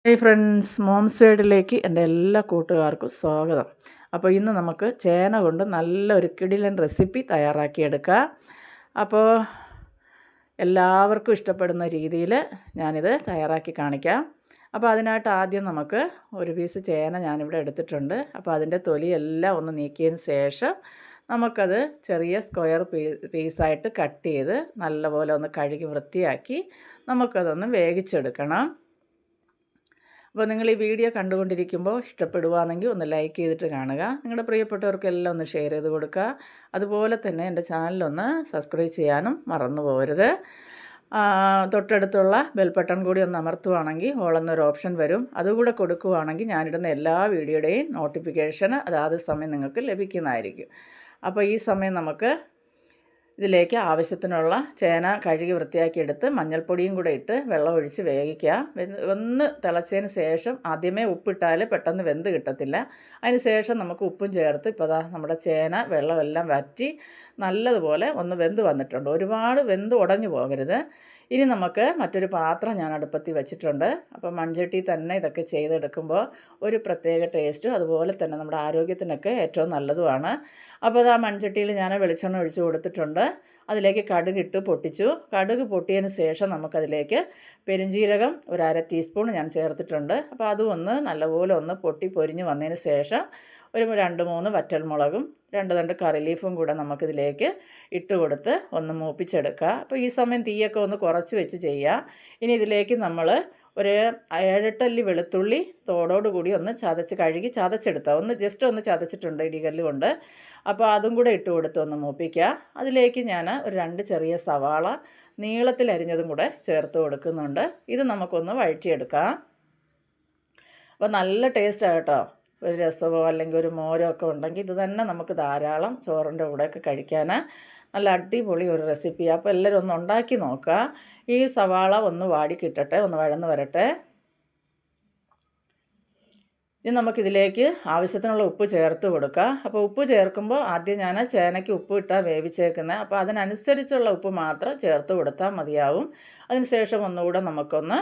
Hey friends, moms വേഡിലേക്ക് എൻ്റെ എല്ലാ കൂട്ടുകാർക്കും സ്വാഗതം. അപ്പോൾ ഇന്ന് നമുക്ക് ചേന കൊണ്ട് നല്ലൊരു കിടിലൻ റെസിപ്പി തയ്യാറാക്കിയെടുക്കാം. അപ്പോൾ എല്ലാവർക്കും ഇഷ്ടപ്പെടുന്ന രീതിയിൽ ഞാനിത് തയ്യാറാക്കി കാണിക്കാം. അപ്പോൾ അതിനായിട്ട് ആദ്യം നമുക്ക് ഒരു പീസ് ചേന ഞാനിവിടെ എടുത്തിട്ടുണ്ട്. അപ്പോൾ അതിൻ്റെ തൊലിയെല്ലാം ഒന്ന് നീക്കിയതിന് ശേഷം നമുക്കത് ചെറിയ സ്ക്വയർ പീസായിട്ട് കട്ട് ചെയ്ത് നല്ലപോലെ ഒന്ന് കഴുകി വൃത്തിയാക്കി നമുക്കതൊന്ന് വേവിച്ചെടുക്കണം. അപ്പോൾ നിങ്ങൾ ഈ വീഡിയോ കണ്ടുകൊണ്ടിരിക്കുമ്പോൾ ഇഷ്ടപ്പെടുകയാണെങ്കിൽ ഒന്ന് ലൈക്ക് ചെയ്തിട്ട് കാണുക. നിങ്ങളുടെ പ്രിയപ്പെട്ടവർക്കെല്ലാം ഒന്ന് ഷെയർ ചെയ്ത് കൊടുക്കുക. അതുപോലെ തന്നെ എൻ്റെ ചാനലൊന്ന് സബ്സ്ക്രൈബ് ചെയ്യാനും മറന്നു പോകരുത്. തൊട്ടടുത്തുള്ള ബെൽ ബട്ടൺ കൂടി ഒന്ന് അമർത്തുവാണെങ്കിൽ ഓൾ എന്നൊരു ഓപ്ഷൻ വരും. അതുകൂടെ കൊടുക്കുകയാണെങ്കിൽ ഞാനിടുന്ന എല്ലാ വീഡിയോയുടെയും നോട്ടിഫിക്കേഷൻ അതാത് സമയം നിങ്ങൾക്ക് ലഭിക്കുന്നതായിരിക്കും. അപ്പോൾ ഈ സമയം നമുക്ക് ഇതിലേക്ക് ആവശ്യത്തിനുള്ള ചേന കഴുകി വൃത്തിയാക്കിയെടുത്ത് മഞ്ഞൾപ്പൊടിയും കൂടെ ഇട്ട് വെള്ളം ഒഴിച്ച് വേവിക്കുക. ഒന്ന് തിളച്ചതിന് ശേഷം ആദ്യമേ ഉപ്പിട്ടാൽ പെട്ടെന്ന് വെന്ത് കിട്ടത്തില്ല. അതിന് ശേഷം നമുക്ക് ഉപ്പും ചേർത്ത് ഇപ്പോൾ നമ്മുടെ ചേന വെള്ളമെല്ലാം വറ്റി നല്ലതുപോലെ ഒന്ന് വെന്ത് വന്നിട്ടുണ്ട്. ഒരുപാട് വെന്ത് ഉടഞ്ഞു പോകരുത്. ഇനി നമുക്ക് മറ്റൊരു പാത്രം ഞാൻ അടുപ്പത്തിൽ വെച്ചിട്ടുണ്ട്. അപ്പോൾ മൺചട്ടി തന്നെ ഇതൊക്കെ ചെയ്തെടുക്കുമ്പോൾ ഒരു പ്രത്യേക ടേസ്റ്റും അതുപോലെ തന്നെ നമ്മുടെ ആരോഗ്യത്തിനൊക്കെ ഏറ്റവും നല്ലതുമാണ്. അപ്പോൾ ആ മൺചട്ടിയിൽ ഞാൻ വെളിച്ചെണ്ണ ഒഴിച്ച് കൊടുത്തിട്ടുണ്ട്. അതിലേക്ക് കടുകിട്ട് പൊട്ടിച്ചു. കടുക് പൊട്ടിയതിന് ശേഷം നമുക്കതിലേക്ക് പെരുംജീരകം ഒരു 1/2 ടീസ്പൂൺ ഞാൻ ചേർത്തിട്ടുണ്ട്. അപ്പോൾ അതും ഒന്ന് നല്ലപോലെ ഒന്ന് പൊട്ടി പൊരിഞ്ഞ് വന്നതിന് ശേഷം ഒരു 2-3 വറ്റൽമുളകും 2 തണ്ട് കറി ലീഫും കൂടെ നമുക്കിതിലേക്ക് ഇട്ട് കൊടുത്ത് ഒന്ന് മൂപ്പിച്ചെടുക്കുക. അപ്പോൾ ഈ സമയം തീയൊക്കെ ഒന്ന് കുറച്ച് വെച്ച് ചെയ്യുക. ഇനി ഇതിലേക്ക് നമ്മൾ ഒരു 7-8 അല്ലി വെളുത്തുള്ളി തോടോടുകൂടി ഒന്ന് കഴുകി ചതച്ചെടുക്കുക. ജസ്റ്റ് ഒന്ന് ചതച്ചിട്ടുണ്ട് ഇടികല്ല് കൊണ്ട്. അപ്പോൾ അതും കൂടെ ഇട്ട് കൊടുത്ത് ഒന്ന് മൂപ്പിക്കുക. അതിലേക്ക് ഞാൻ ഒരു 2 ചെറിയ സവാള നീളത്തിൽ അരിഞ്ഞതും കൂടെ ചേർത്ത് കൊടുക്കുന്നുണ്ട്. ഇത് നമുക്കൊന്ന് വഴറ്റിയെടുക്കാം. അപ്പോൾ നല്ല ടേസ്റ്റാണ് കേട്ടോ. ഒരു രസമോ അല്ലെങ്കിൽ ഒരു മോരോ ഒക്കെ ഉണ്ടെങ്കിൽ ഇത് തന്നെ നമുക്ക് ധാരാളം ചോറിൻ്റെ കൂടെയൊക്കെ കഴിക്കാൻ നല്ല അടിപൊളി ഒരു റെസിപ്പിയാണ്. അപ്പോൾ എല്ലാവരും ഒന്ന് ഉണ്ടാക്കി നോക്കുക. ഈ സവാള ഒന്ന് വാടി കിട്ടട്ടെ, ഒന്ന് വഴന്ന് വരട്ടെ. ഇനി നമുക്കിതിലേക്ക് ആവശ്യത്തിനുള്ള ഉപ്പ് ചേർത്ത് കൊടുക്കുക. അപ്പോൾ ഉപ്പ് ചേർക്കുമ്പോൾ ആദ്യം ഞാൻ ചേനയ്ക്ക് ഉപ്പ് ഇട്ടാൽ വേവിച്ചേക്കുന്നത്. അപ്പോൾ അതിനനുസരിച്ചുള്ള ഉപ്പ് മാത്രം ചേർത്ത് കൊടുത്താൽ മതിയാവും. അതിന് ശേഷം ഒന്നുകൂടെ നമുക്കൊന്ന്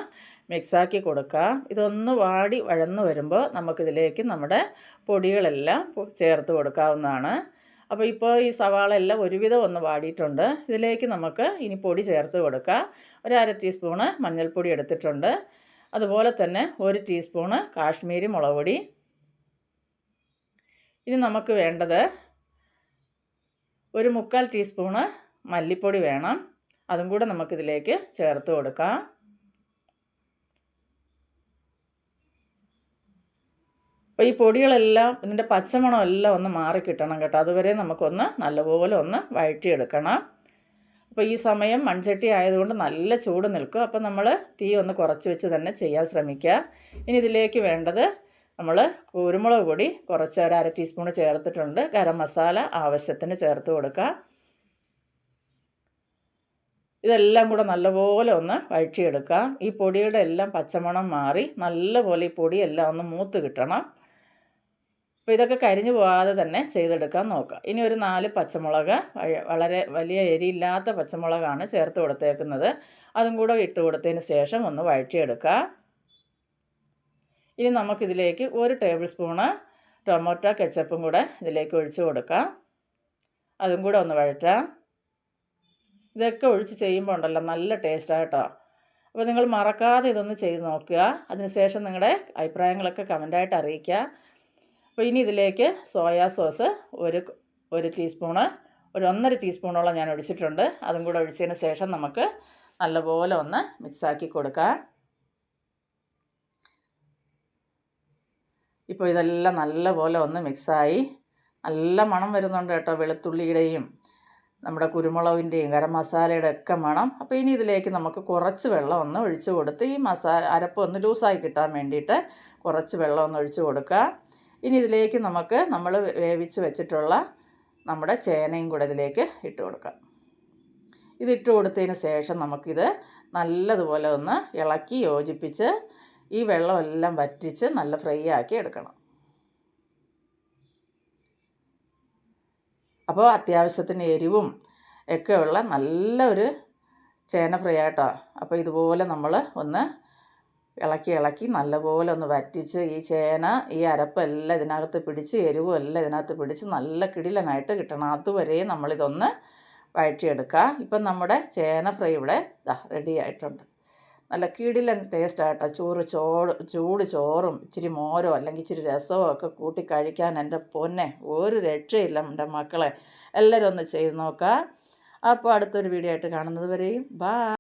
മിക്സാക്കി കൊടുക്കുക. ഇതൊന്ന് വാടി വഴന്ന് വരുമ്പോൾ നമുക്കിതിലേക്ക് നമ്മുടെ പൊടികളെല്ലാം ചേർത്ത് കൊടുക്കാവുന്നതാണ്. അപ്പോൾ ഇപ്പോൾ ഈ സവാള എല്ലാം ഒരുവിധം ഒന്ന് വാടിയിട്ടുണ്ട്. ഇതിലേക്ക് നമുക്ക് ഇനി പൊടി ചേർത്ത് കൊടുക്കുക. ഒരു 1/2 ടീസ്പൂണ് മഞ്ഞൾപ്പൊടി എടുത്തിട്ടുണ്ട്. അതുപോലെ തന്നെ 1 ടീസ്പൂണ് കാശ്മീരി മുളക് പൊടി. ഇനി നമുക്ക് വേണ്ടത് ഒരു 1/4 ടീസ്പൂണ് മല്ലിപ്പൊടി വേണം. അതും കൂടെ നമുക്കിതിലേക്ക് ചേർത്ത് കൊടുക്കാം. അപ്പോൾ ഈ പൊടികളെല്ലാം ഇതിൻ്റെ പച്ചമണം എല്ലാം ഒന്ന് മാറിക്കിട്ടണം കേട്ടോ. അതുവരെ നമുക്കൊന്ന് നല്ലപോലെ ഒന്ന് വഴറ്റിയെടുക്കണം. അപ്പോൾ ഈ സമയം മൺചട്ടി ആയതുകൊണ്ട് നല്ല ചൂട് നിൽക്കും. അപ്പോൾ നമ്മൾ തീ ഒന്ന് കുറച്ച് വെച്ച് തന്നെ ചെയ്യാൻ ശ്രമിക്കുക. ഇനി ഇതിലേക്ക് വേണ്ടത് നമ്മൾ കുരുമുളക് പൊടി കുറച്ച് ഒരു 1/2 ടീസ്പൂൺ ചേർത്തിട്ടുണ്ട്. ഗരം മസാല ആവശ്യത്തിന് ചേർത്ത് കൊടുക്കുക. ഇതെല്ലാം കൂടെ നല്ലപോലെ ഒന്ന് വഴറ്റിയെടുക്കുക. ഈ പൊടിയുടെ എല്ലാം പച്ചമണം മാറി നല്ലപോലെ ഈ പൊടിയെല്ലാം ഒന്ന് മൂത്ത് കിട്ടണം. അപ്പോൾ ഇതൊക്കെ കരിഞ്ഞു പോകാതെ തന്നെ ചെയ്തെടുക്കാൻ നോക്കുക. ഇനി ഒരു 4 പച്ചമുളക്, വളരെ വലിയ എരിയില്ലാത്ത പച്ചമുളകാണ് ചേർത്ത് കൊടുത്തേക്കുന്നത്. അതും കൂടെ ഇട്ട് കൊടുത്തതിന് ശേഷം ഒന്ന് വഴറ്റിയെടുക്കുക. ഇനി നമുക്കിതിലേക്ക് 1 ടേബിൾ സ്പൂണ് ടൊമാറ്റോ കെച്ചപ്പും കൂടെ ഇതിലേക്ക് ഒഴിച്ച് കൊടുക്കുക. അതും കൂടെ ഒന്ന് വഴറ്റാം. ഇതൊക്കെ ഒഴിച്ച് ചെയ്യുമ്പോൾ ഉണ്ടല്ലോ നല്ല ടേസ്റ്റാണ് കേട്ടോ. അപ്പോൾ നിങ്ങൾ മറക്കാതെ ഇതൊന്ന് ചെയ്ത് നോക്കുക. അതിനുശേഷം നിങ്ങളുടെ അഭിപ്രായങ്ങളൊക്കെ കമൻ്റായിട്ട് അറിയിക്കുക. അപ്പോൾ ഇനി ഇതിലേക്ക് സോയാ സോസ് ഒരു ടീസ്പൂണ്, ഒരു 1.5 ടീസ്പൂണോളം ഞാൻ ഒഴിച്ചിട്ടുണ്ട്. അതും കൂടെ ഒഴിച്ചതിന് ശേഷം നമുക്ക് നല്ലപോലെ ഒന്ന് മിക്സാക്കി കൊടുക്കാം. ഇപ്പോൾ ഇതെല്ലാം നല്ലപോലെ ഒന്ന് മിക്സായി നല്ല മണം വരുന്നുണ്ട് കേട്ടോ. വെളുത്തുള്ളിയുടെയും നമ്മുടെ കുരുമുളകിൻ്റെയും ഗരം മസാലയുടെ ഒക്കെ മണം. അപ്പോൾ ഇനി ഇതിലേക്ക് നമുക്ക് കുറച്ച് വെള്ളം ഒന്ന് ഒഴിച്ച് കൊടുത്ത് ഈ അരപ്പ് ഒന്ന് ലൂസായി കിട്ടാൻ വേണ്ടിയിട്ട് കുറച്ച് വെള്ളം ഒന്ന് ഒഴിച്ച് കൊടുക്കുക. ഇനി ഇതിലേക്ക് നമുക്ക് നമ്മൾ വേവിച്ച് വെച്ചിട്ടുള്ള നമ്മുടെ ചേനയും കൂടെ ഇതിലേക്ക് ഇട്ട് കൊടുക്കാം. ഇതിട്ട് കൊടുത്തതിന് ശേഷം നമുക്കിത് നല്ലതുപോലെ ഒന്ന് ഇളക്കി യോജിപ്പിച്ച് ഈ വെള്ളമെല്ലാം വറ്റിച്ച് നല്ല ഫ്രൈ ആക്കി എടുക്കണം. അപ്പോൾ അത്യാവശ്യത്തിന് എരിവും ഒക്കെയുള്ള നല്ലൊരു ചേന ഫ്രൈ ആട്ടോ. അപ്പോൾ ഇതുപോലെ നമ്മൾ ഒന്ന് ഇളക്കി ഇളക്കി നല്ലപോലെ ഒന്ന് വറ്റിച്ച് ഈ ചേന ഈ അരപ്പെല്ലാം ഇതിനകത്ത് പിടിച്ച് എരിവും എല്ലാം ഇതിനകത്ത് പിടിച്ച് നല്ല കിടിലനായിട്ട് കിട്ടണം. അതുവരെ നമ്മളിതൊന്ന് വഴറ്റിയെടുക്കുക. ഇപ്പം നമ്മുടെ ചേന ഫ്രൈ ഇവിടെ റെഡി ആയിട്ടുണ്ട്. നല്ല കിടിലൻ ടേസ്റ്റായിട്ടോ. ചൂട് ചോറും ഇച്ചിരി മോരോ അല്ലെങ്കിൽ ഇച്ചിരി രസമോ ഒക്കെ കൂട്ടി കഴിക്കാൻ എൻ്റെ പൊന്നെ ഒരു രക്ഷയില്ല എൻ്റെ മക്കളെ. എല്ലാവരും ഒന്ന് ചെയ്ത് നോക്കുക. അപ്പോൾ അടുത്തൊരു വീഡിയോ ആയിട്ട് കാണുന്നത് വരെയും ബൈ.